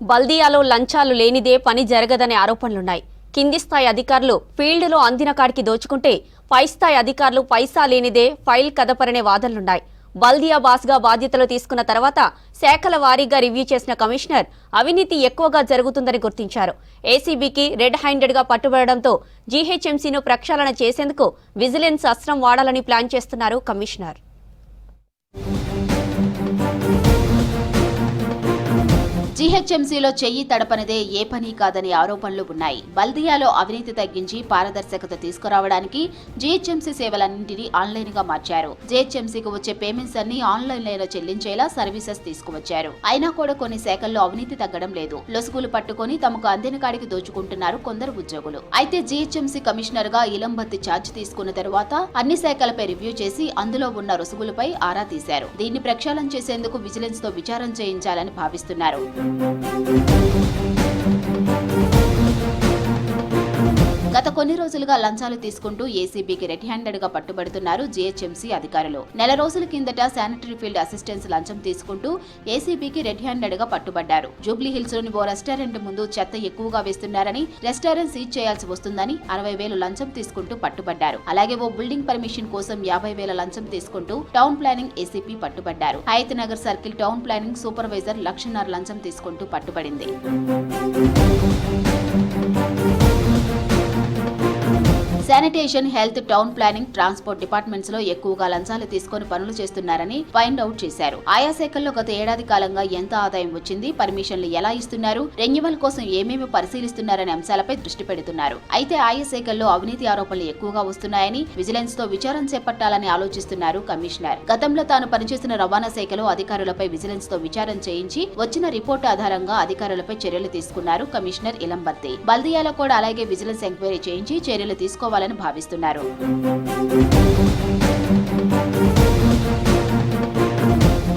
బల్దియాలో లంచాలు లేనిదే పని జరగదనే ఆరోపణలున్నాయి. కింది స్థాయి అధికారులు ఫీల్డ్లో అందిన కాడికి దోచుకుంటే పై స్థాయి అధికారులు పైసా లేనిదే ఫైల్ కదపరనే వాదనలున్నాయి. బల్దియా బాస్గా బాధ్యతలు తీసుకున్న తర్వాత శాఖల వారీగా రివ్యూ చేసిన కమిషనర్ అవినీతి ఎక్కువగా జరుగుతుందని గుర్తించారు. ఏసీబీకి రెడ్ హ్యాండెడ్గా పట్టుబడడంతో జీహెచ్ఎంసీను ప్రక్షాళన చేసేందుకు విజిలెన్స్ అస్త్రం వాడాలని ప్లాన్ చేస్తున్నారు కమిషనర్. జీహెచ్ఎంసీలో చెయ్యి తడపనిదే ఏ పని కాదని ఆరోపణలు ఉన్నాయి. బల్దియాలో అవినీతి తగ్గించి పారదర్శకత తీసుకురావడానికి జీహెచ్ఎంసీ సేవలన్నింటినీ ఆన్లైన్ గా మార్చారు. జీహెచ్ఎంసీకి వచ్చే పేమెంట్స్ అన్ని ఆన్లైన్లో చెల్లించేలా సర్వీసెస్ తీసుకువచ్చారు. అయినా కూడా కొన్ని శాఖల్లో అవినీతి తగ్గడం లేదు. లొసుగులు పట్టుకుని తమకు అందిన కాడికి దోచుకుంటున్నారు కొందరు ఉద్యోగులు. అయితే జీహెచ్ఎంసీ కమిషనర్ గా ఇలంబత్తి ఛార్జ్ తీసుకున్న తరువాత అన్ని శాఖలపై రివ్యూ చేసి అందులో ఉన్న రుసుగులపై ఆరా తీశారు. దీన్ని ప్రక్షాళన చేసేందుకు విజిలెన్స్ తో విచారణ చేయించాలని భావిస్తున్నారు. గత కొన్ని రోజులుగా లంచాలు తీసుకుంటూ ఏసీబీకి రెడ్ హ్యాండెడ్ గా పట్టుబడుతున్నారు జీహెచ్ఎంసీ అధికారులు. నెల రోజుల కిందట శానిటరీ ఫీల్డ్ అసిస్టెంట్స్ లంచం తీసుకుంటూ ఏసీబీకి రెడ్ హ్యాండెడ్ గా పట్టుబడ్డారు. జూబ్లీ హిల్స్ లోని ఓ రెస్టారెంట్ ముందు చెత్త ఎక్కువగా వేస్తున్నారని రెస్టారెంట్ సీజ్ చేయాల్సి వస్తుందని 60,000 లంచం తీసుకుంటూ పట్టుబడ్డారు. అలాగే ఓ బిల్డింగ్ పర్మిషన్ కోసం 50,000 లంచం తీసుకుంటూ టౌన్ ప్లానింగ్ ఏసీపీ పట్టుబడ్డారు. Hayathnagar circle town planning supervisor 1,00,000 లంచం తీసుకుంటూ పట్టుబడింది. Sanitation, health, town planning, transport departments లో ఎక్కువగా లంచాలు తీసుకుని పనులు చేస్తున్నారని ఫైండ్ అవుట్ చేశారు. ఆయా శాఖల్లో గత ఏడాది కాలంగా ఎంత ఆదాయం వచ్చింది, పర్మిషన్లు ఎలా ఇస్తున్నారు, రెన్యువల్ కోసం ఏమేమి పరిశీలిస్తున్నారనే అంశాలపై దృష్టి పెడుతున్నారు. అయితే ఆయా శాఖల్లో అవినీతి ఆరోపణలు ఎక్కువగా వస్తున్నాయని విజిలెన్స్ తో విచారణ చేపట్టాలని ఆలోచిస్తున్నారు కమిషనర్. గతంలో తాను పనిచేసిన రవాణా శాఖలో అధికారులపై విజిలెన్స్ తో విచారణ చేయించి వచ్చిన రిపోర్టు ఆధారంగా అధికారులపై చర్యలు తీసుకున్నారు కమిషనర్ ఇలంబత్తి. బల్దియాలో కూడా అలాగే విజిలెన్స్ ఎంక్వైరీ చేయించి చర్యలు తీసుకోవాలని భావిస్తున్నారు.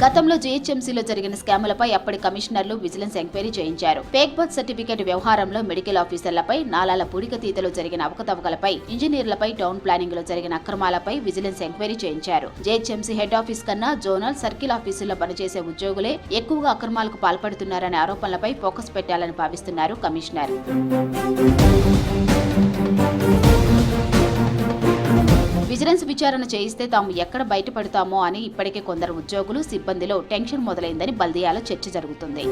గతంలో జీహెచ్ఎంసీలో జరిగిన స్కాములపై అప్పటి కమిషనర్లు విజిలెన్స్ ఎంక్వైరీ చేయించారు. ఫేక్ బర్త్ సర్టిఫికేట్ వ్యవహారంలో మెడికల్ ఆఫీసర్లపై, నాలాల పూడికతీతలో జరిగిన అవకతవకలపై, ఇంజనీర్లపై, టౌన్ ప్లానింగ్ లో జరిగిన అక్రమాలపై విజిలెన్స్ ఎంక్వైరీ చేయించారు. జీహెచ్ఎంసీ హెడ్ ఆఫీస్ కన్నా జోనల్, సర్కిల్ ఆఫీసుల్లో పనిచేసే ఉద్యోగులే ఎక్కువగా అక్రమాలకు పాల్పడుతున్నారనే ఆరోపణలపై ఫోకస్ పెట్టాలని భావిస్తున్నారు కమిషనర్. విజిలెన్స్ విచారణ చేయిస్తే తాము ఎక్కడ బయటపడతామో అని ఇప్పటికే కొందరు ఉద్యోగులు, సిబ్బందిలో టెన్షన్ మొదలైందని బల్దియాలో చర్చ జరుగుతుంది.